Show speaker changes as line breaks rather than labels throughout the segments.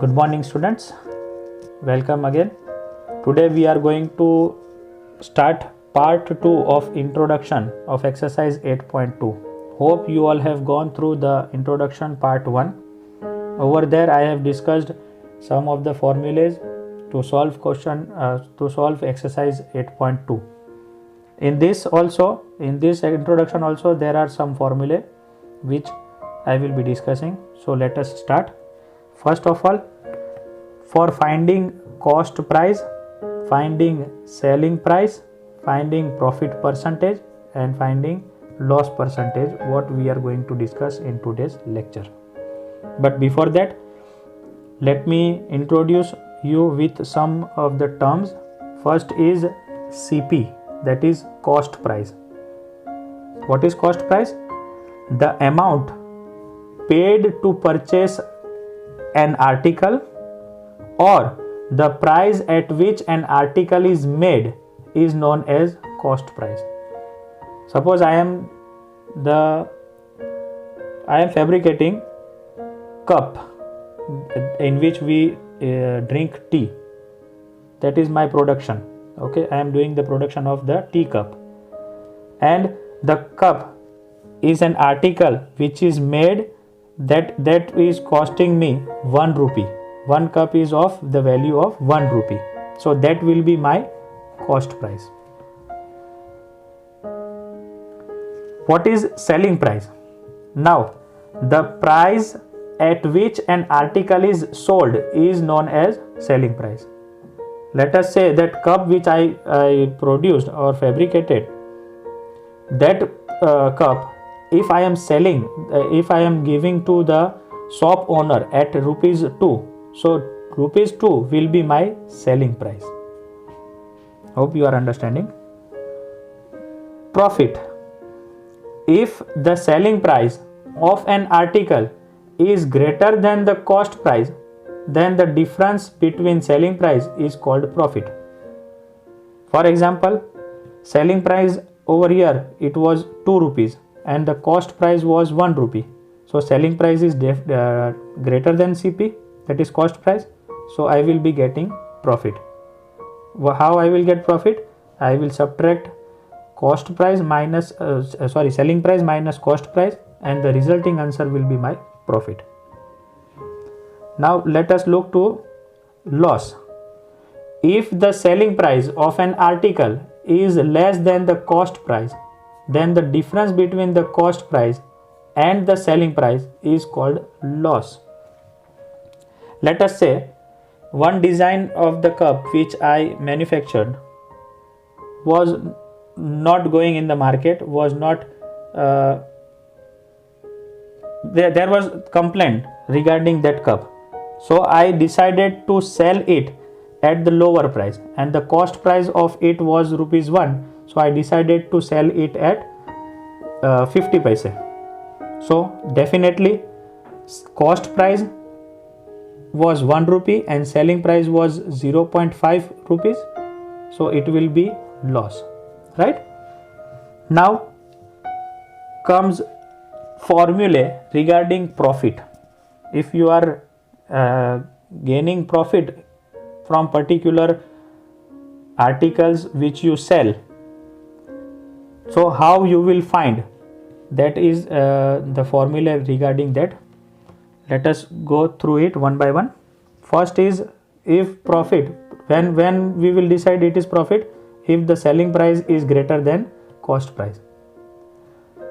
Good morning, students. Welcome again. Today we are going to start part 2 of introduction of exercise 8.2. Hope you all have gone through the introduction part 1. Over there I have discussed some of the formulas to solve exercise 8.2. In this introduction also there are some formulae which I will be discussing. So let us start. First of all, for finding cost price, finding selling price, finding profit percentage and finding loss percentage, what we are going to discuss in today's lecture. But before that, let me introduce you with some of the terms. First is CP, that is cost price. What is cost price? The amount paid to purchase an article or the price at which an article is made is known as cost price. Suppose I am fabricating cup in which we drink tea. That is my production. Okay, I am doing the production of the tea cup, and the cup is an article which is made that is costing me 1 rupee. One cup is of the value of 1 rupee. So that will be my cost price. What is selling price? Now, the price at which an article is sold is known as selling price. Let us say that cup which I produced or fabricated, that cup, if I am selling, if I am giving to the shop owner at rupees 2, so rupees 2 will be my selling price. Hope you are understanding. Profit. If the selling price of an article is greater than the cost price, then the difference between selling price is called profit. For example, selling price over here, it was 2 rupees and the cost price was 1 rupee. So selling price is greater than CP, that is cost price. So I will be getting profit. How I will get profit? I will subtract cost price minus selling price minus cost price, and the resulting answer will be my profit. Now let us look to loss. If the selling price of an article is less than the cost price, then the difference between the cost price and the selling price is called loss. Let us say one design of the cup which I manufactured was not going in the market, was not there was complaint regarding that cup. So I decided to sell it at the lower price, and the cost price of it was rupees 1. So I decided to sell it at 50 paise. So definitely cost price was 1 rupee and selling price was 0.5 rupees. So it will be loss, right? Now comes formula regarding profit. If you are gaining profit from particular articles which you sell, so how you will find? That is the formula regarding that. Let us go through it one by one. First is, if profit, when we will decide it is profit, if the selling price is greater than cost price.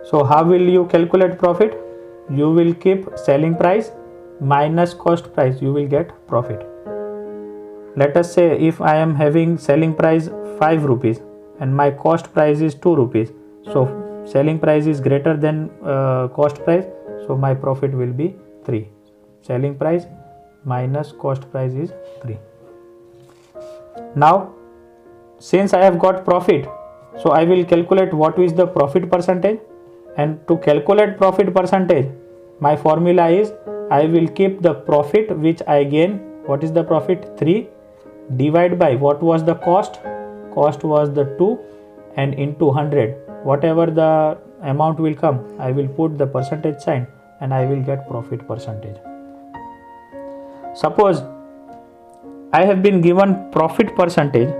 So how will you calculate profit? You will keep selling price minus cost price, you will get profit. Let us say if I am having selling price 5 rupees and my cost price is 2 rupees. So selling price is greater than cost price, so my profit will be 3. Selling price minus cost price is 3. Now since I have got profit, so I will calculate what is the profit percentage, and to calculate profit percentage, my formula is I will keep the profit which I gain. What is the profit? 3 divide by what was the cost was the 2, and into 100, whatever the amount will come, I will put the percentage sign and I will get profit percentage. Suppose I have been given profit percentage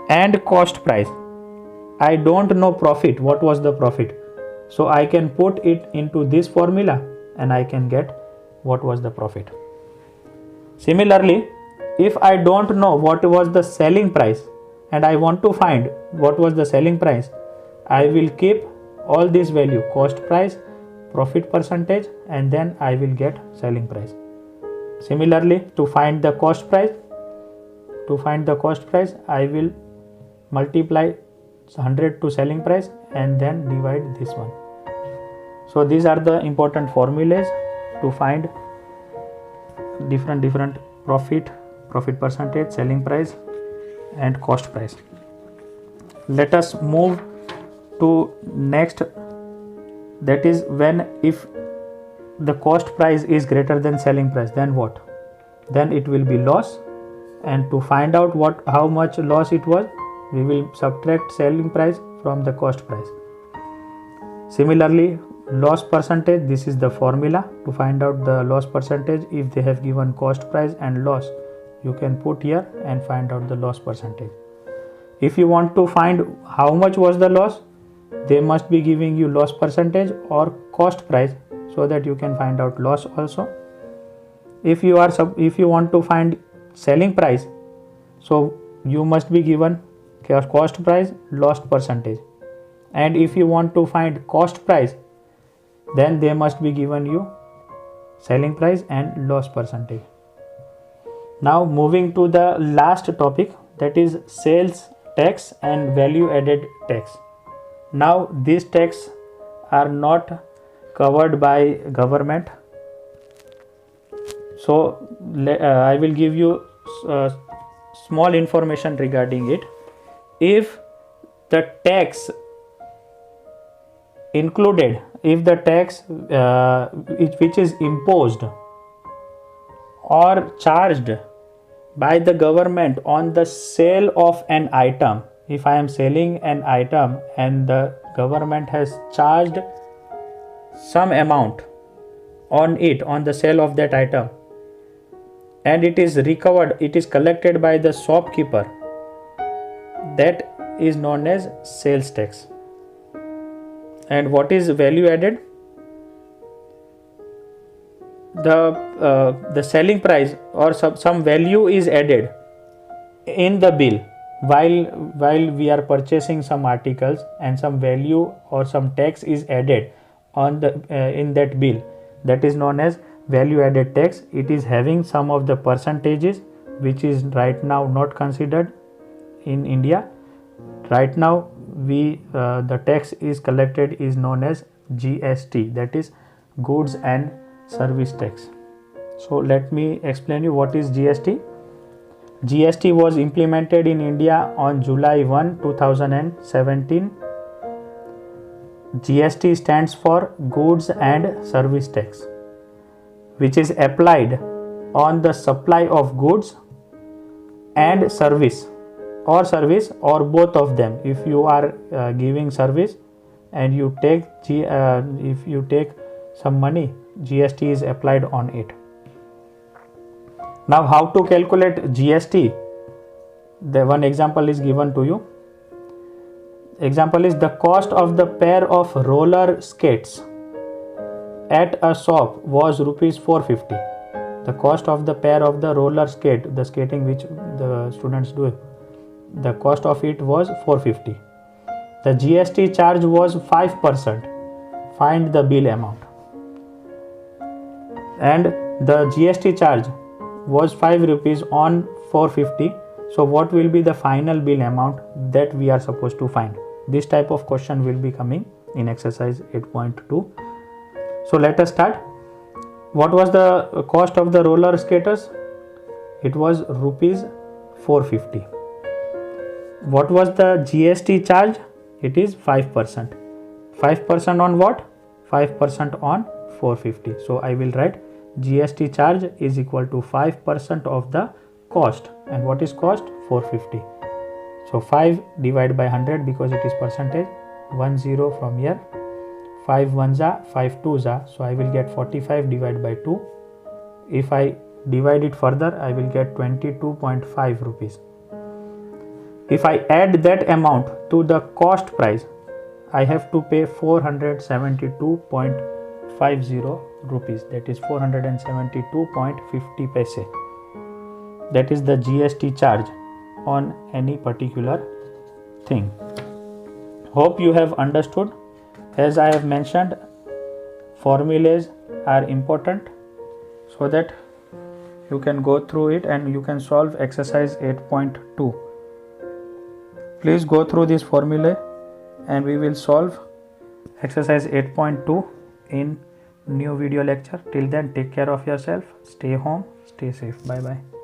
and cost price. I don't know profit, what was the profit. So I can put it into this formula and I can get what was the profit. Similarly, if I don't know what was the selling price and I want to find what was the selling price, I will keep all this value, cost price, profit percentage, and then I will get selling price. Similarly, to find the cost price, I will multiply 100 to selling price and then divide this one. So these are the important formulas to find different profit percentage, selling price and cost price. Let us move to next, that is when if the cost price is greater than selling price, then what? Then it will be loss, and to find out how much loss it was, we will subtract selling price from the cost price. Similarly, loss percentage, this is the formula to find out the loss percentage. If they have given cost price and loss, you can put here and find out the loss percentage. If you want to find how much was the loss, they must be giving you loss percentage or cost price so that you can find out loss also. If you want to find selling price, so you must be given cost price, loss percentage. And if you want to find cost price, then they must be given you selling price and loss percentage. Now moving to the last topic, that is sales tax and value added tax. Now these tax are not covered by government. So I will give you small information regarding it. If the tax included, if the tax which is imposed or charged by the government on the sale of an item, if I am selling an item and the government has charged some amount on the sale of that item, and it is recovered, it is collected by the shopkeeper, that is known as sales tax. And what is value added? The selling price or some value is added in the bill while we are purchasing some articles, and some value or some tax is added on the in that bill, that is known as value added tax. It is having some of the percentages which is right now not considered in India. Right now the tax is collected is known as GST, that is goods and service tax. So let me explain you what is GST. GST was implemented in India on July 1, 2017. GST stands for goods and service tax, which is applied on the supply of goods and service or both of them. If you are giving service and you take if you take some money, GST is applied on it. Now how to calculate GST? The one example is given to you. Example is the cost of the pair of roller skates at a shop was rupees 450. The cost of the pair of the roller skate, the skating which the students do, the cost of it was 450. The GST charge was 5%. Find the bill amount. And the GST charge was 5 rupees on 450. So what will be the final bill amount that we are supposed to find? This type of question will be coming in exercise 8.2. So let us start. What was the cost of the roller skaters? It was rupees 450. What was the GST charge? It is 5%. 5% on what? 5% on 450. So I will write GST charge is equal to 5% of the cost. And what is cost? 450. So 5 divided by 100 because it is percentage. 10 from here. 5 1s are 5 2s are. So I will get 45 divided by 2. If I divide it further, I will get 22.5 rupees. If I add that amount to the cost price, I have to pay 472.50 rupees, that is 472.50 paise. That is the GST charge on any particular thing. Hope you have understood. As I have mentioned, formulas are important so that you can go through it and you can solve exercise 8.2. Please go through this formula and we will solve exercise 8.2 in new video lecture. Till then, take care of yourself, stay home, stay safe. Bye bye.